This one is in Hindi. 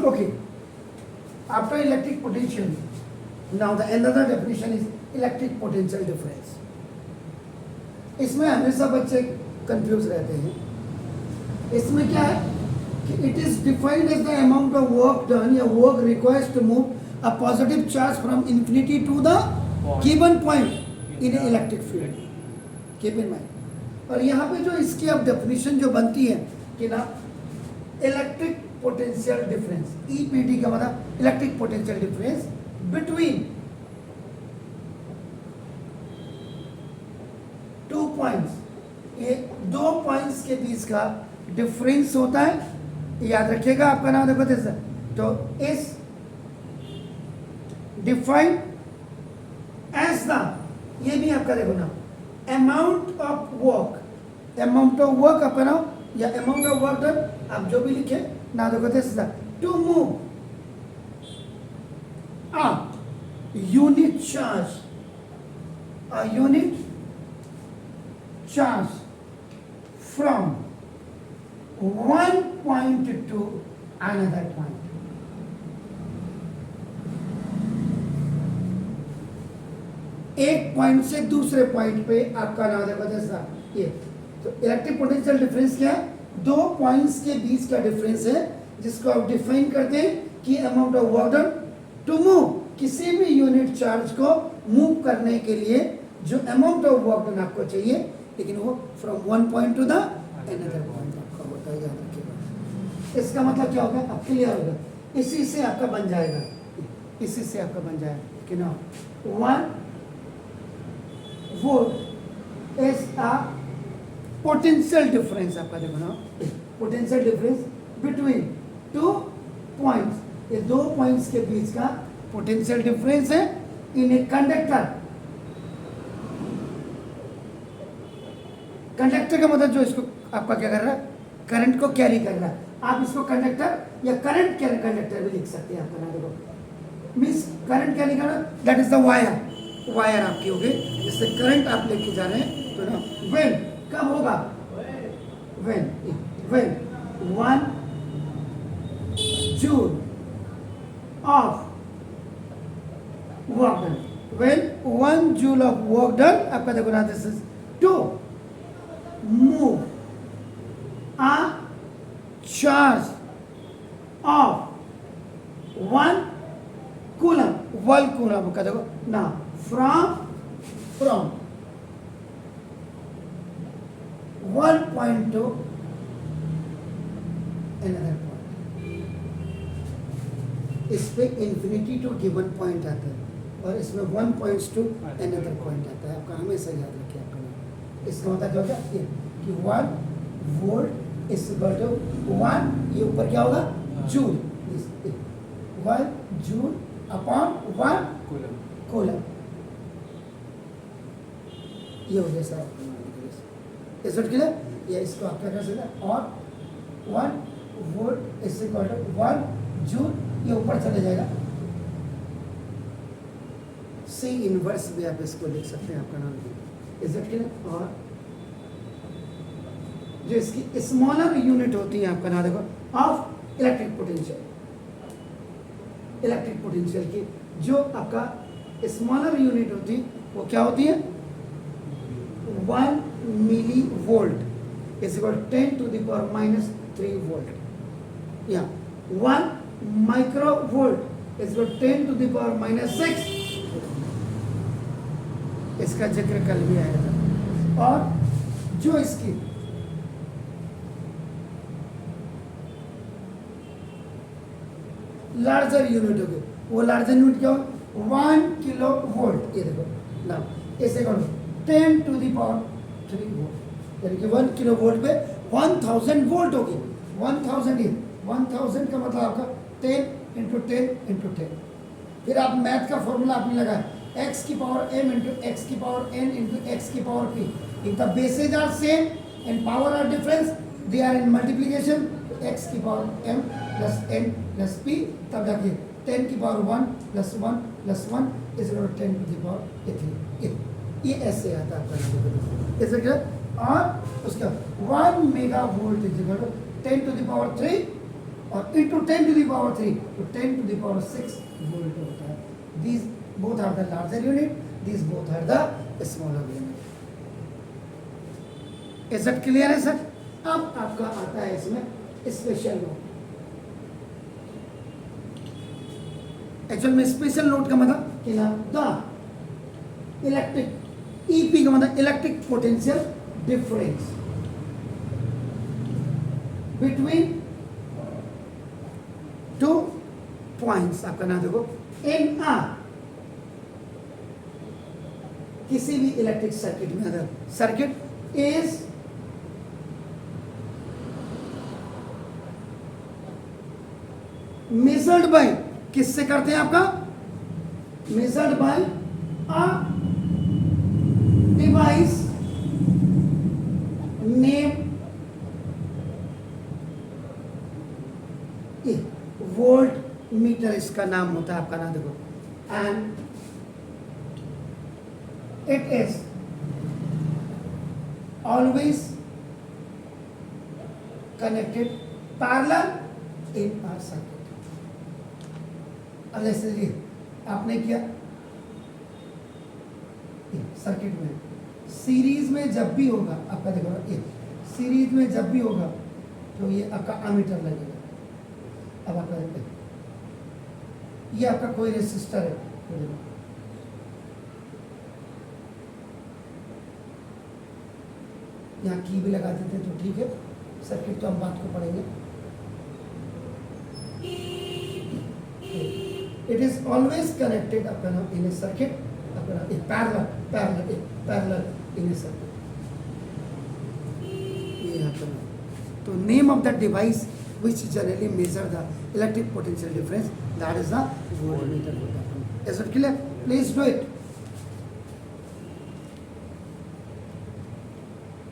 Okay, after electric potential, now the another definition is electric potential difference. इसमें हमेशा बच्चे कंफ्यूज रहते हैं. इसमें क्या है कि it is defined as the amount of work done या work requires to move a positive charge from infinity to the given point in an electric field. Keep in mind. और यहाँ पे जो इसकी अब डेफिनेशन जो बनती है कि ना इलेक्ट्रिक पोटेंशियल डिफरेंस, ईपीडी का मतलब electric potential difference between two points, ये दो पॉइंट्स के बीच का डिफरेंस होता है. याद रखिएगा, आपका नाम देखो जैसा तो इस डिफाइंड एज द, ये भी आपका देखो ना amount of work, amount of work आपका नाम या अमाउंट ऑफ वर्क डन, आप जो भी लिखे ना देखो जैसा to move a unit charge, a unit charge from one point to another point. एक पॉइंट से दूसरे पॉइंट पे आपका नाम देखो जैसा ये. तो इलेक्ट्रिक पोटेंशियल डिफरेंस क्या है? दो पॉइंट्स के बीच का डिफरेंस है जिसको आप डिफाइन करते हैं कि amount of work done to move, किसी भी यूनिट चार्ज को मूव करने के लिए जो अमाउंट ऑफ वर्क डन आपको चाहिए, लेकिन वो from one point two the another point आपका होता है. याद रखिएगा. इसका मतलब क्या होगा? अब क्लियर होगा. इसी से आपका बन जाएगा, इसी से आपका बन जाएगा कि ना 1 volt is a potential difference. आपका देखो ना potential difference between two points, ये दो पॉइंट्स के बीच का पोटेंशियल डिफरेंस है इन ए कंडक्टर. कंडक्टर का मतलब जो इसको आपका क्या कर रहा है, करंट को कैरी कर रहा है. आप इसको कंडक्टर या करंट कैरी कंडक्टर भी लिख सकते हैं. आपका ना देखो मीन्स करंट कैरी कर रहा है, that is the wire. Wire आपकी हो गई जिससे करंट आप लेके जा रहे हैं. तो ना व्हेन कब होगा? When 1 joule of work done, when 1 joule of work done आपका देखो ना this is to move a charge of 1 coulomb, 1 coulomb का देखो ना from one point to another point. इस पे इंफिनिटी टू गिवन पॉइंट आता है और इसमें 1 पॉइंट्स टू another पॉइंट आता है. आपका हमेशा याद रखिए. आपका इसका मतलब क्या होगा कि 1 वोल्ट इज इक्वल टू 1, ये ऊपर क्या होगा जूल, 1 जूल अपॉन 1 कूलम. ये हो गया सर इस के लिए. ये इसको आप क्या कर सकते हैं, और 1 volt is equal to 1 joule, ये ऊपर चले जाएगा. सी इनवर्स भी आप इसको लिख सकते हैं. आपका नाम इज इट. और जो इसकी स्मॉलर यूनिट होती है आपका नाम देखो of electric potential, electric potential की जो आपका स्मॉलर यूनिट होती है वो क्या होती है 1 milli volt is equal 10 to the power -3 volt. या 1 micro volt is equal 10 to the power -6. इसका जिक्र कल भी आया था. और जो इसकी लार्जर यूनिट होगी, वो लार्जर यूनिट क्या हो 1 किलो वोल्ट. ये देखो ना ऐसे करो 10 टू द पावर 3 वोल्ट, यानी कि 1 किलो वोल्ट पे 1000 वोल्ट होगी. 1000 का मतलब आपका 10 इंटू 10. फिर आप मैथ का फॉर्मूला आपने लगाया x की पावर m इंटू x की पावर n इंटू x की power p. If the bases are same and power are different, they are in multiplication. x की power m plus n plus p, तब जाके 10 की power 1 plus 1 plus 1 is equal to 10 to the power 3. ये ऐसे आता है आपका ऐसे क्या. और उसका 1 mega volt is equal to 10 to the power 3 और इंटू 10 टू द पावर 3 तो 10 टू द पावर 6 वोल्ट होता है. These both are the larger unit, these both are the smaller unit. Is that clear है सर? अब आपका आता है इसमें स्पेशल नोट. एक्चुअल में स्पेशल नोट का मतलब कि ना द इलेक्ट्रिक ईपी का मतलब electric potential difference between two points. आपका नाम देखो इन आ किसी भी इलेक्ट्रिक सर्किट में अगर सर्किट इज मेजर्ड बाय किससे करते हैं आपका measured by a device name voltmeter इसका नाम होता है. आपका नाम देखो and it is always connected parallel in our circuit. अब जैसे आपने किया सर्किट में सीरीज में जब भी होगा आपका देखो ये सीरीज में जब भी होगा तो ये आपका अमीटर लगेगा. अब आपका ये आपका कोई रेसिस्टर है यहाँ की भी लगा देते तो ठीक है. सर्किट तो हम बात को पढ़ेंगे. इट इज ऑलवेज कनेक्टेड अपना इन ए सर्किट अपना पैरेलल इन ए सर्किट. ये अपना तो name of the device which generally measure the electric potential difference, that is the voltmeter. Is it clear? Please do it.